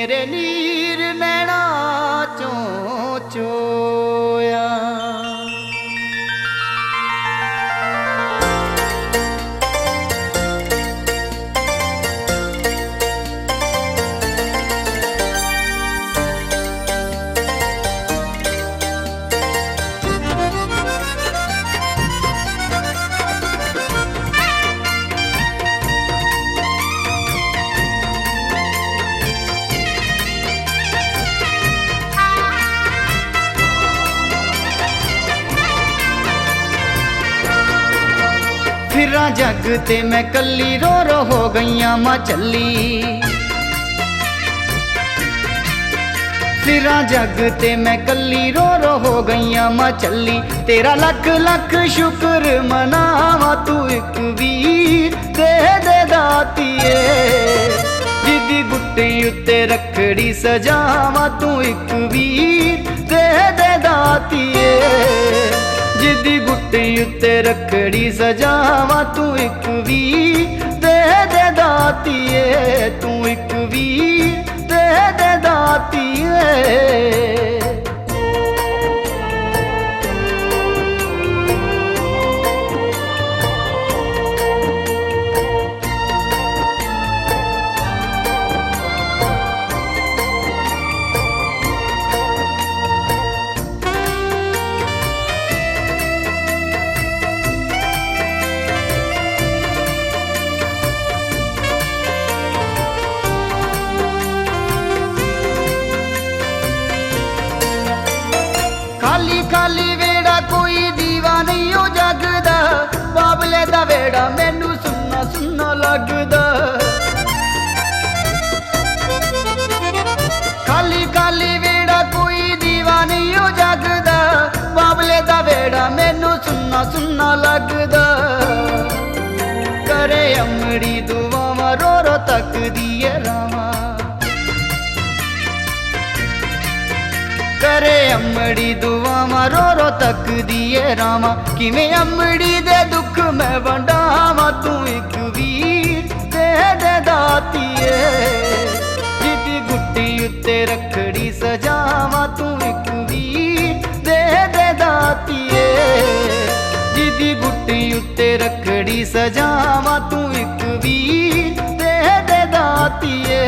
मेरे नीर नैना चों चोया। फिरा जग ते मैं कली रो रो हो गईयां मां चली। फिरा जग ते मैं कली रो रो हो गईयां मां चली। तेरा लख लख शुक्र मनावा तू एक वीर दे दातिए। जिदी गुट्टी उत्ते रखड़ी सजावा तू एक वीर दे दातिए। जिदी गुट्टी उत्ते रखड़ी सजावा तू एक वीर दे दातिए। तू एक वीर दे दातिए। खाली खाली वेड़ा कोई दीवा नहीं हो जगदा। बाबले दा वेड़ा मैनू सुनना सुनना लगदा। खाली खाली वेड़ा कोई दीवा नहीं हो जगदा। बाबले दा वेड़ा मैनू सुनना सुनना लगदा। करे अमड़ी दुआवां रो रो तकदी है रावां। करे अमड़ी दुआवां रो रो तकदी है रावां। किवें अमड़ी दे दुख मैं वंडावां तू एक वीर दे दातिए। जिदी गुट्टी उत्ते रखड़ी सजावां तू एक वीर दे दातिए। जिदी गुट्टी उत्ते रखड़ी सजावां तू एक वीर दे दातिए।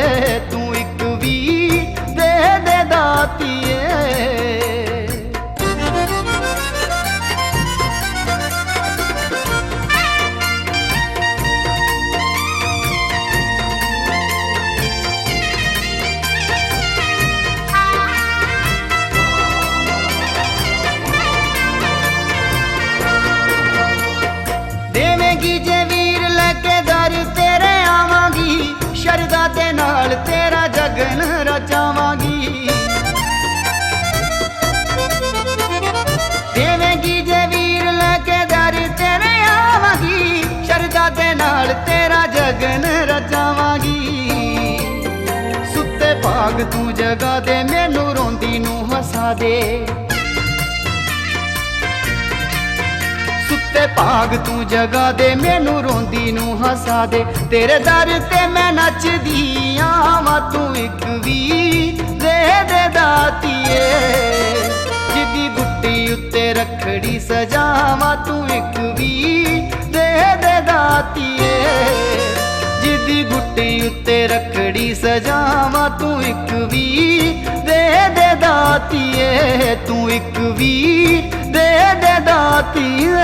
तू एक वीर दे दातिए। देवेंगी जे वीर लैके दर तेरे आवांगी। शरदा दे नाल तेरा जगन रचावांगी। देवेंगी जे वीर लैके दर तेरे आवांगी। शरदा दे नाल तेरा जगन रचावांगी। सुत्ते भाग तू जगा दे मैनू रोंदी नू हसा दे। सुत्ते भाग तू जगा दे मैनू रोंदी नू हसा दे। तेरे दर ते मैं नचदी आवां तू एक वीर दे दातिए। जिदी गुट्टी उत्ते रखड़ी सजावां तू एक वीर दे दातिए। जिदी गुट्टी उत्ते रखड़ी सजावां तू एक वीर दे दातिए। तू एक वीर दे दातिए।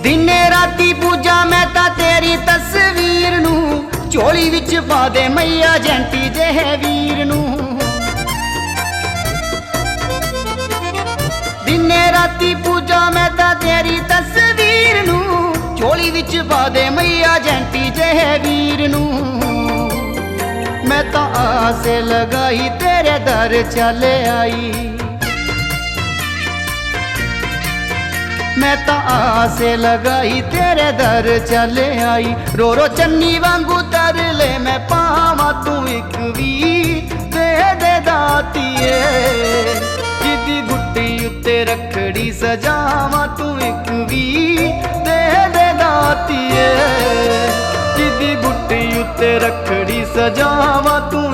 दिने राती पूजा मैं ता तेरी तस्वीर नू। झोली विच पा दे मैया जैंती जेह वीर नू। दिने राती पूजा मैं ता तेरी तस्वीर नू। झोली विच पा दे मैया जैंती जेह वीर नू। ਤਾਂ ਆਸ ਲਗਾਈ ਤੇਰੇ ਦਰ ਚੱਲ ਆਈ। मैं तो आस लगाई तेरे दर चले आई। रो रो चन्नी वांगू तरले मैं पावा तू एक वीर दे दातिए। जिदी गुट्टी उत्ते रखड़ी सजावा तू एक वीर दे दातिए। जिदी गुट्टी उत्ते रखड़ी सजावा तू